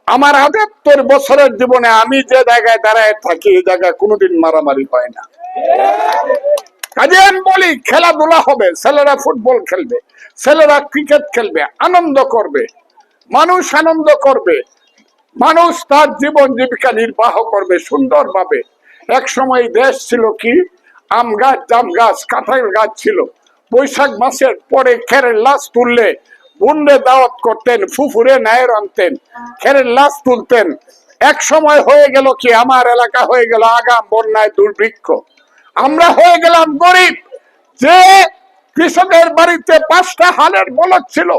আমার ৭৮ বছরের জীবনে আমি যে জায়গায় দাঁড়ায় থাকি এই জায়গায় কোনোদিন মারামারি হয় না। কাজে আমি বলি খেলাধুলা হবে, ছেলেরা ফুটবল খেলবে, ছেলেরা ক্রিকেট খেলবে, আনন্দ করবে, মানুষ আনন্দ করবে, মানুষ তার জীবন জীবিকা নির্বাহ করবে সুন্দরভাবে। এক সময় দেশ ছিল কি আম গাছ, জাম গাছ, কাঁঠাল গাছ ছিল। বৈশাখ মাসের পরে খেরের লাশ তুললে বুন্ডে দাওয়াত করতেন, ফুফুরে নায়ের আনতেন, খেরের লাশ তুলতেন। এক সময় হয়ে গেল কি আমার এলাকা হয়ে গেল আগাম বন্যায় দুর্ভিক্ষ। আমরা হয়ে গেলাম গরিব। যে কৃষকের বাড়িতে 5টা হালের বলদ ছিল,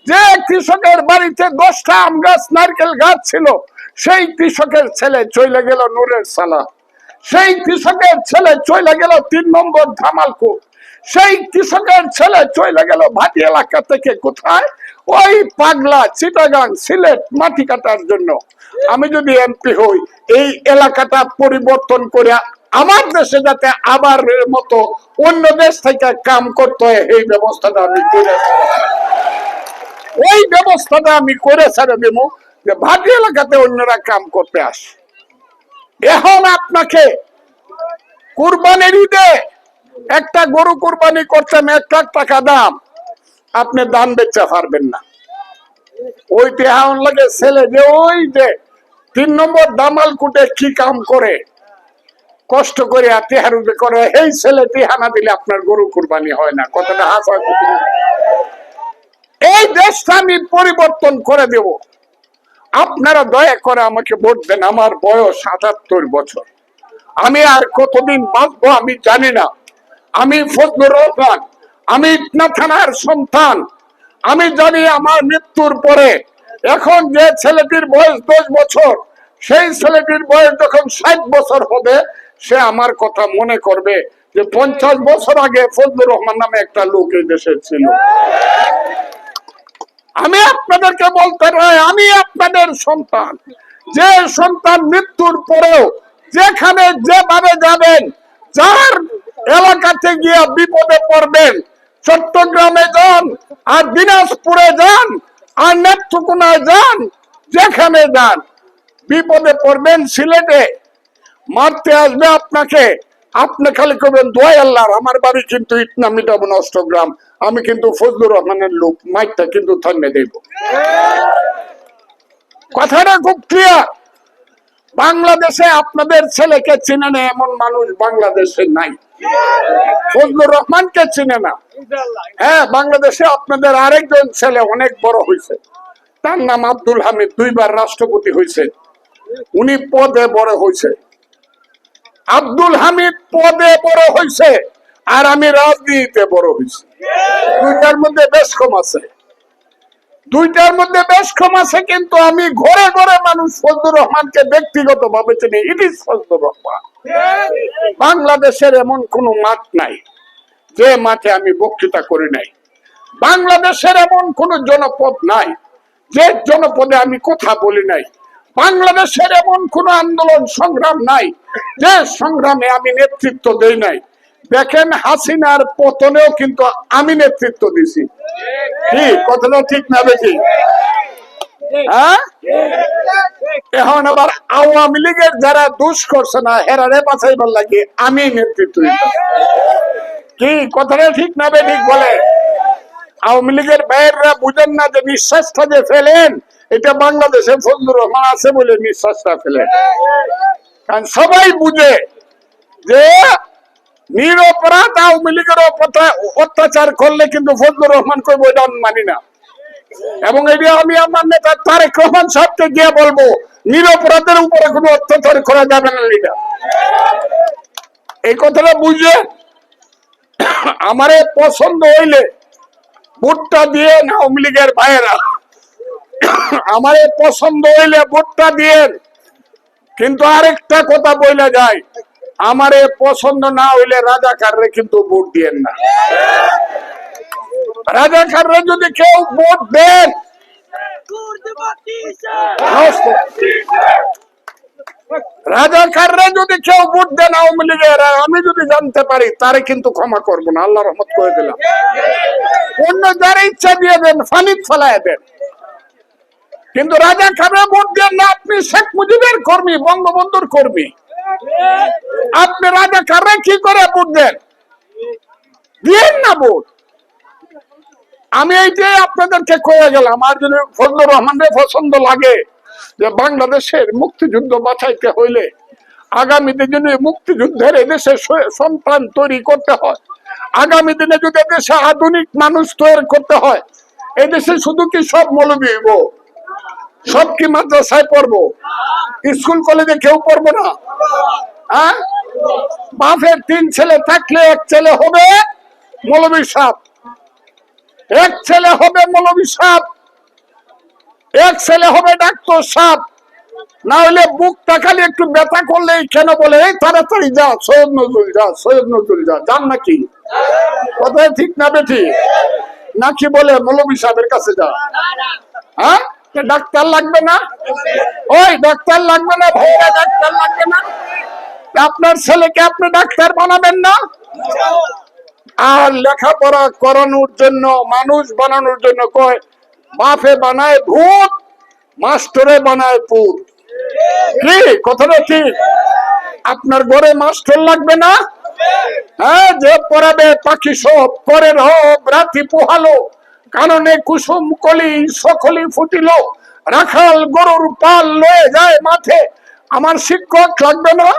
যে কৃষকের বাড়িতে 10টা আম গাছ নারকেল গাছ ছিল, সেই কৃষকের ছেলে চলে গেল নূরের সালা। সেই কৃষকের ছেলে চলে গেল 3 নম্বর ধামালপুর। সেই কৃষকের ছেলে চলে গেল ভাটি এলাকা থেকে কোথায়, ওই পাগলা চিটাগাং সিলেট মাটি কাটার জন্য। আমি যদি এমপি হই এই এলাকাটা পরিবর্তন করে আমার দেশে যাতে আবার মতো অন্য দেশ থেকে কাম করতে হয় এই ব্যবস্থাটা আমি করে, ওই ব্যবস্থাটা আমি করে ছেড়ে দেব যে ভাটি এলাকাতে অন্যরা কাম করতে আসে। এখন আপনাকে কুরবানির ঈদে একটা গরু কুরবানি করতেন 1 লাখ টাকা দাম, আপনি দান বেচতে পারবেন না। ওই তেহান লাগে ছেলে যে ওই যে 3 নম্বর দামালকুটে কি কাম করে কষ্ট করে তেহার করে, এই ছেলে তেহানা দিলে আপনার গরু কুরবানি হয় না। কথাটা হাসা। এই দেশটা আমি পরিবর্তন করে দেব। আপনারা দয়া করে আমাকে ভোট দেন। আমার বয়স ৭৮ বছর। আমি আর কতদিন বাঁচবো আমি জানি না। আমি ফজলুর রহমান, আমি ইটনা থানার সন্তান। আমি জানি আমার মৃত্যুর পরে এখন যে ছেলেটির বয়স 10 বছর, সেই ছেলেটির বয়স যখন 60 বছর হবে সে আমার কথা মনে করবে যে 50 বছর আগে ফজলুর রহমান নামে একটা লোক এই দেশে ছিল। আমি আপনাদেরকে বলতে চাই আমি আপনাদের সন্তান। যে সন্তান মৃত্যুর পরেও যেখানে যেভাবে যাবেন, যার এলাকাতে গিয়ে বিপদে পড়বেন, চট্টগ্রামে যান আর দিনাজপুরে যান আর নেত্রকোনায় যান, যেখানে যান বিপদে পড়বেন, সিলেটে মারতে আসবে আপনাকে, আপনি খালি করবেন দোয়া আল্লাহর। আমার বাড়ি কিন্তু ইটনা মিটাবন অষ্টগ্রাম, আমি কিন্তু ফজলুর রহমানের লোক, মাইকটা কিন্তু থামে দেব। কথাটা খুব ক্লিয়ার। বাংলাদেশে আপনাদের ছেলেকে চিনে না এমন মানুষ বাংলাদেশে নাই। ফজলুর রহমানকে চিনে না। হ্যাঁ, বাংলাদেশে আপনাদের আরেকজন ছেলে অনেক বড় হয়েছে, তার নাম আব্দুল হামিদ, 2 বার রাষ্ট্রপতি হয়েছে। উনি পদে বড় হয়েছে। আব্দুল হামিদ পদে বড় হয়েছে আর আমি রাজনীতিতে বড় হয়েছি। দুইটার মধ্যে বেশ কম আছে, দুইটার মধ্যে বেশ কম আছে। কিন্তু আমি ঘরে ঘরে মানুষ ফজলুর রহমানকে ব্যক্তিগত ভাবে চিনি। It is Fazlur Rahman. বাংলাদেশের এমন কোন মাঠ নাই যে মাঠে আমি বক্তৃতা করি নাই। বাংলাদেশের এমন কোন জনপদ নাই যে জনপদে আমি কথা বলি নাই। বাংলাদেশের এমন কোন আন্দোলন সংগ্রাম নাই যে সংগ্রামে আমি নেতৃত্ব দেই নাই। দেখেন হাসিনার পতনেও কিন্তু আমি নেতৃত্ব দিছি। কি কথাটা ঠিক না বেশি? হ্যাঁ, এখন আবার আওয়ামী লীগের যারা দোষ করছে না হেরারে বাঁচাইবার লাগে আমি নেতৃত্ব দিতাম। কি কথাটা ঠিক না বেঠিক বলে? আওয়ামী লীগের বাইরেরা বুঝেন না যে নিঃশ্বাসটা যে ফেলেন এটা বাংলাদেশে ফজলুর রহমান আছে বলে নিঃশ্বাসটা ফেলেন। কারণ সবাই বুঝে যে নিরপরাধ আওয়ামী লীগের অত্যাচার করলে কিন্তু ফজলুর রহমান কইব এটা মানি না। এবং এটা আমি আমার নেতা তারেক রহমান সাহেবকে গিয়ে বলবো নিরপরাধের উপরে কোনো অত্যাচার করা যাবে না। লিডার এই কথাটা বুঝে আমারে পছন্দ হইলে ভোটটা দিয়ে আওয়ামী লীগের ভাইয়েরা, আমারে পছন্দ হইলে ভোটটা দিয়ে। কিন্তু আরেকটা কথা বইলা যায়, আমারে পছন্দ না হইলে রাজাকাররে কিন্তু ভোট দিয়েন না। রাজাকাররে যদি কেউ ভোট দেন, রাজাকাররে যদি কেউ ভোট দেন আওয়ামী লীগের, আমি যদি জানতে পারি তারে কিন্তু ক্ষমা করবো না। আল্লাহ রহমত করে দিলাম। অন্য যারা ইচ্ছা দিয়ে দেন, ফানিত ফেলায় দেন। কিন্তু রাজা খানে ভোট দেন না, আপনি শেখ মুজিবের কর্মী, বঙ্গবন্ধুর কর্মী, আপনি রাজা খানে কি করে ভোট দেন? দিয়েন না ভোট। আমি এই যে আপনাদেরকে কয়ে গেলাম, আর যদি ফজলুর রহমানের পছন্দ লাগে যে বাংলাদেশের মুক্তিযুদ্ধ বাঁচাইতে হইলে আগামী দিনে মুক্তিযুদ্ধের এদেশে সন্তান তৈরি করতে হয়, আগামী দিনে যদি এদেশে আধুনিক মানুষ তৈরি করতে হয়, এদেশে শুধু কি সব মৌলবি হইব? সব কি মাদ্রাসায় পড়বো? স্কুল কলেজে কেউ পড়বো না? হ্যাঁ, বাপের 3 ছেলে থাকলে 1 ছেলে হবে মৌলবি সাহেব, 1 ছেলে হবে মৌলবি সাহেব, 1 ছেলে হবে ডাক্তার সাহেব। না হলে বুকটা খালি একটু ব্যথা করলেই কেন বলে এই তাড়াতাড়ি যা সৈয়দ নজরুল যা, সৈয়দ নজরুল যা, যান নাকি? কথায় ঠিক না বেঠি? নাকি বলে মৌলবি সাহেবের কাছে যা? হ্যাঁ, ডাক্তার লাগবে না? ওই ডাক্তার লাগবে না ভাইরা, ডাক্তার লাগবে না? আপনার ছেলেকে আপনি ডাক্তার বানাবেন না? আর লেখাপড়া করানোর জন্য, মানুষ বানানোর জন্য কয় বাপে বানায় ভূত, মাস্টারে বানায় পুত। কি কথাটা ঠিক? আপনার ঘরে মাস্টার লাগবে না? হ্যাঁ, যে পড়াবে পাখি সব করে রব রাতি পোহালো, কারণে কুসুম কলি সকলি ফুটিল, রাখাল গরুর পাল লয়ে যায় মাঠে, আমার শিক্ষক লাগবে না?